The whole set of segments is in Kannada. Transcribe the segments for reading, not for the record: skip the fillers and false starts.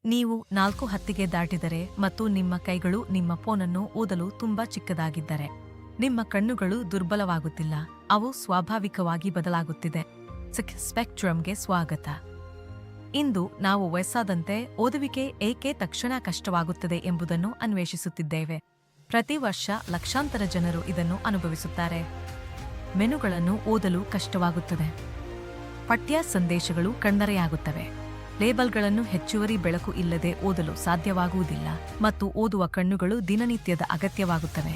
ನೀವು 4 ಹತ್ತಿಗೆ ದಾಟಿದರೆ ಮತ್ತು ನಿಮ್ಮ ಕೈಗಳು ನಿಮ್ಮ ಫೋನನ್ನು ಓದಲು ತುಂಬಾ ಚಿಕ್ಕದಾಗಿದ್ದರೆ ನಿಮ್ಮ ಕಣ್ಣುಗಳು ದುರ್ಬಲವಾಗುತ್ತಿಲ್ಲ, ಅವು ಸ್ವಾಭಾವಿಕವಾಗಿ ಬದಲಾಗುತ್ತಿದೆ. ಸ್ಪೆಕ್ಟ್ರಮ್ಗೆ ಸ್ವಾಗತ. ಇಂದು ನಾವು ವಯಸ್ಸಾದಂತೆ ಓದುವಿಕೆ ಏಕೆ ತಕ್ಷಣ ಕಷ್ಟವಾಗುತ್ತದೆ ಎಂಬುದನ್ನು ಅನ್ವೇಷಿಸುತ್ತಿದ್ದೇವೆ. ಪ್ರತಿ ವರ್ಷ ಲಕ್ಷಾಂತರ ಜನರು ಇದನ್ನು ಅನುಭವಿಸುತ್ತಾರೆ. ಮೆನುಗಳನ್ನು ಓದಲು ಕಷ್ಟವಾಗುತ್ತದೆ. ಪಠ್ಯ ಸಂದೇಶಗಳು ಕಣ್ಮರೆಯಾಗುತ್ತವೆ. ಲೇಬಲ್ಗಳನ್ನು ಹೆಚ್ಚುವರಿ ಬೆಳಕು ಇಲ್ಲದೆ ಓದಲು ಸಾಧ್ಯವಾಗುವುದಿಲ್ಲ ಮತ್ತು ಓದುವ ಕಣ್ಣುಗಳು ದಿನನಿತ್ಯದ ಅಗತ್ಯವಾಗುತ್ತವೆ.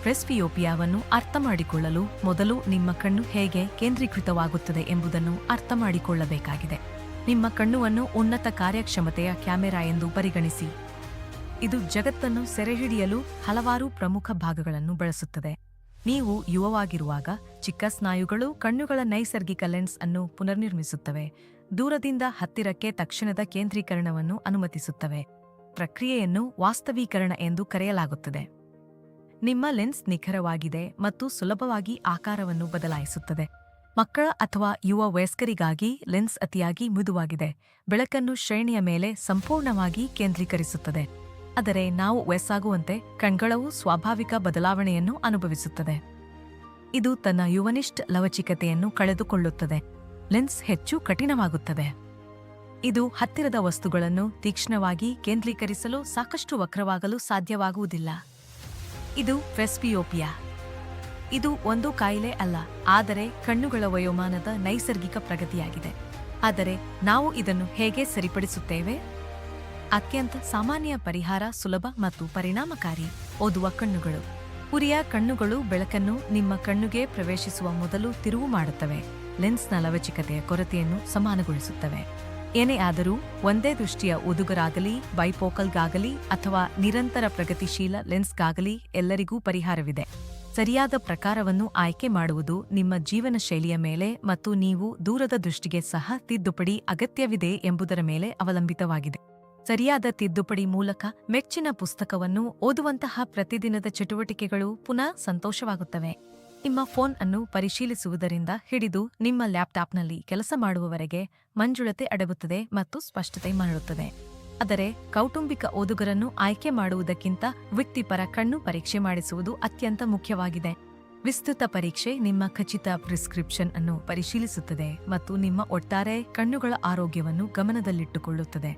ಪ್ರೆಸ್ಬಿಯೋಪಿಯಾವನ್ನು ಅರ್ಥಮಾಡಿಕೊಳ್ಳಲು ಮೊದಲು ನಿಮ್ಮ ಕಣ್ಣು ಹೇಗೆ ಕೇಂದ್ರೀಕೃತವಾಗುತ್ತದೆ ಎಂಬುದನ್ನು ಅರ್ಥಮಾಡಿಕೊಳ್ಳಬೇಕಾಗಿದೆ. ನಿಮ್ಮ ಕಣ್ಣುವನ್ನು ಉನ್ನತ ಕಾರ್ಯಕ್ಷಮತೆಯ ಕ್ಯಾಮೆರಾ ಎಂದು ಪರಿಗಣಿಸಿ. ಇದು ಜಗತ್ತನ್ನು ಸೆರೆಹಿಡಿಯಲು ಹಲವಾರು ಪ್ರಮುಖ ಭಾಗಗಳನ್ನು ಬಳಸುತ್ತದೆ. ನೀವು ಯುವವಾಗಿರುವಾಗ ಚಿಕ್ಕ ಸ್ನಾಯುಗಳು ಕಣ್ಣುಗಳ ನೈಸರ್ಗಿಕ ಲೆನ್ಸ್ ಅನ್ನು ಪುನರ್ನಿರ್ಮಿಸುತ್ತವೆ, ದೂರದಿಂದ ಹತ್ತಿರಕ್ಕೆ ತಕ್ಷಣದ ಕೇಂದ್ರೀಕರಣವನ್ನು ಅನುಮತಿಸುತ್ತವೆ. ಪ್ರಕ್ರಿಯೆಯನ್ನು ವಾಸ್ತವೀಕರಣ ಎಂದು ಕರೆಯಲಾಗುತ್ತದೆ. ನಿಮ್ಮ ಲೆನ್ಸ್ ನಿಖರವಾಗಿದೆ ಮತ್ತು ಸುಲಭವಾಗಿ ಆಕಾರವನ್ನು ಬದಲಾಯಿಸುತ್ತದೆ. ಮಕ್ಕಳ ಅಥವಾ ಯುವ ವಯಸ್ಕರಿಗಾಗಿ ಲೆನ್ಸ್ ಅತಿಯಾಗಿ ಮೃದುವಾಗಿದೆ, ಬೆಳಕನ್ನು ಶ್ರೇಣಿಯ ಮೇಲೆ ಸಂಪೂರ್ಣವಾಗಿ ಕೇಂದ್ರೀಕರಿಸುತ್ತದೆ. ಆದರೆ ನಾವು ವಯಸ್ಸಾಗುವಂತೆ ಕಣ್ಗಳವು ಸ್ವಾಭಾವಿಕ ಬದಲಾವಣೆಯನ್ನು ಅನುಭವಿಸುತ್ತದೆ. ಇದು ತನ್ನ ಯುವನಿಷ್ಠ ಲವಚಿಕತೆಯನ್ನು ಕಳೆದುಕೊಳ್ಳುತ್ತದೆ. ಲೆನ್ಸ್ ಹೆಚ್ಚು ಕಠಿಣವಾಗುತ್ತದೆ. ಇದು ಹತ್ತಿರದ ವಸ್ತುಗಳನ್ನು ತೀಕ್ಷ್ಣವಾಗಿ ಕೇಂದ್ರೀಕರಿಸಲು ಸಾಕಷ್ಟು ವಕ್ರವಾಗಲು ಸಾಧ್ಯವಾಗುವುದಿಲ್ಲ. ಇದು ಪ್ರೆಸ್ಬಿಯೋಪಿಯಾ. ಇದು ಒಂದು ಕಾಯಿಲೆ ಅಲ್ಲ, ಆದರೆ ಕಣ್ಣುಗಳ ವಯೋಮಾನದ ನೈಸರ್ಗಿಕ ಪ್ರಗತಿಯಾಗಿದೆ. ಆದರೆ ನಾವು ಇದನ್ನು ಹೇಗೆ ಸರಿಪಡಿಸುತ್ತೇವೆ? ಅತ್ಯಂತ ಸಾಮಾನ್ಯ ಪರಿಹಾರ ಸುಲಭ ಮತ್ತು ಪರಿಣಾಮಕಾರಿ: ಓದುವ ಕಣ್ಣುಗಳು. ಉರಿಯ ಕಣ್ಣುಗಳು ಬೆಳಕನ್ನು ನಿಮ್ಮ ಕಣ್ಣುಗೆ ಪ್ರವೇಶಿಸುವ ಮೊದಲು ತಿರುವು ಮಾಡುತ್ತವೆ, ಲೆನ್ಸ್ನ ಲವಚಿಕತೆಯ ಕೊರತೆಯನ್ನು ಸಮಾನಗೊಳಿಸುತ್ತವೆ. ಏನೇ ಆದರೂ, ಒಂದೇ ದೃಷ್ಟಿಯ ಓದುಗರಾಗಲಿ, ಬೈಫೋಕಲ್ಗಾಗಲಿ ಅಥವಾ ನಿರಂತರ ಪ್ರಗತಿಶೀಲ ಲೆನ್ಸ್ಗಾಗಲಿ ಎಲ್ಲರಿಗೂ ಪರಿಹಾರವಿದೆ. ಸರಿಯಾದ ಪ್ರಕಾರವನ್ನು ಆಯ್ಕೆ ಮಾಡುವುದು ನಿಮ್ಮ ಜೀವನ ಶೈಲಿಯ ಮೇಲೆ ಮತ್ತು ನೀವು ದೂರದ ದೃಷ್ಟಿಗೆ ಸಹ ತಿದ್ದುಪಡಿ ಅಗತ್ಯವಿದೆ ಎಂಬುದರ ಮೇಲೆ ಅವಲಂಬಿತವಾಗಿದೆ. ಸರಿಯಾದ ತಿದ್ದುಪಡಿ ಮೂಲಕ ಮೆಚ್ಚಿನ ಪುಸ್ತಕವನ್ನು ಓದುವಂತಹ ಪ್ರತಿದಿನದ ಚಟುವಟಿಕೆಗಳು ಪುನಃ ಸಂತೋಷವಾಗುತ್ತವೆ. ನಿಮ್ಮ ಫೋನ್ ಅನ್ನು ಪರಿಶೀಲಿಸುವುದರಿಂದ ಹಿಡಿದು ನಿಮ್ಮ ಲ್ಯಾಪ್ಟಾಪ್ನಲ್ಲಿ ಕೆಲಸ ಮಾಡುವವರೆಗೆ ಮಂಜುಳತೆ ಅಡಗುತ್ತದೆ ಮತ್ತು ಸ್ಪಷ್ಟತೆ ಮರಳುತ್ತದೆ. ಆದರೆ ಕೌಟುಂಬಿಕ ಓದುಗರನ್ನು ಆಯ್ಕೆ ಮಾಡುವುದಕ್ಕಿಂತ ವೃತ್ತಿಪರ ಕಣ್ಣು ಪರೀಕ್ಷೆ ಮಾಡಿಸುವುದು ಅತ್ಯಂತ ಮುಖ್ಯವಾಗಿದೆ. ವಿಸ್ತೃತ ಪರೀಕ್ಷೆ ನಿಮ್ಮ ಖಚಿತ ಪ್ರಿಸ್ಕ್ರಿಪ್ಷನ್ ಅನ್ನು ಪರಿಶೀಲಿಸುತ್ತದೆ ಮತ್ತು ನಿಮ್ಮ ಒಟ್ಟಾರೆ ಕಣ್ಣುಗಳ ಆರೋಗ್ಯವನ್ನು ಗಮನದಲ್ಲಿಟ್ಟುಕೊಳ್ಳುತ್ತದೆ.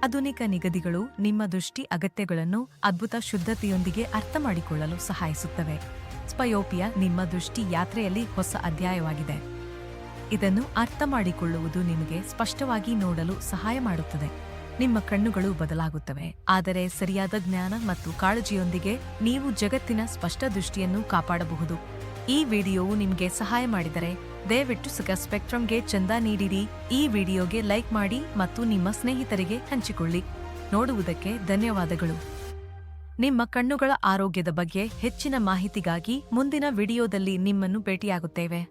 ಆಧುನಿಕ ನಿಗದಿಗಳು ನಿಮ್ಮ ದೃಷ್ಟಿ ಅಗತ್ಯಗಳನ್ನು ಅದ್ಭುತ ಶುದ್ಧತೆಯೊಂದಿಗೆ ಅರ್ಥಮಾಡಿಕೊಳ್ಳಲು ಸಹಾಯಿಸುತ್ತವೆ. ಸ್ಪಯೋಪಿಯಾ ನಿಮ್ಮ ದೃಷ್ಟಿ ಯಾತ್ರೆಯಲ್ಲಿ ಹೊಸ ಅಧ್ಯಾಯವಾಗಿದೆ. ಇದನ್ನು ಅರ್ಥಮಾಡಿಕೊಳ್ಳುವುದು ನಿಮಗೆ ಸ್ಪಷ್ಟವಾಗಿ ನೋಡಲು ಸಹಾಯ ಮಾಡುತ್ತದೆ. ನಿಮ್ಮ ಕಣ್ಣುಗಳು ಬದಲಾಗುತ್ತವೆ, ಆದರೆ ಸರಿಯಾದ ಜ್ಞಾನ ಮತ್ತು ಕಾಳಜಿಯೊಂದಿಗೆ ನೀವು ಜಗತ್ತಿನ ಸ್ಪಷ್ಟ ದೃಷ್ಟಿಯನ್ನು ಕಾಪಾಡಬಹುದು. ಈ ವಿಡಿಯೋವು ನಿಮಗೆ ಸಹಾಯ ಮಾಡಿದರೆ ದಯವಿಟ್ಟು ಸ್ಪೆಕ್ಟ್ರಮ್ಗೆ ಚಂದ ನೀಡಿರಿ. ಈ ವಿಡಿಯೋಗೆ ಲೈಕ್ ಮಾಡಿ ಮತ್ತು ನಿಮ್ಮ ಸ್ನೇಹಿತರಿಗೆ ಹಂಚಿಕೊಳ್ಳಿ. ನೋಡುವುದಕ್ಕೆ ಧನ್ಯವಾದಗಳು. ನಿಮ್ಮ ಕಣ್ಣುಗಳ ಆರೋಗ್ಯದ ಬಗ್ಗೆ ಹೆಚ್ಚಿನ ಮಾಹಿತಿಗಾಗಿ ಮುಂದಿನ ವಿಡಿಯೋದಲ್ಲಿ ನಿಮ್ಮನ್ನು ಭೇಟಿಯಾಗುತ್ತೇವೆ.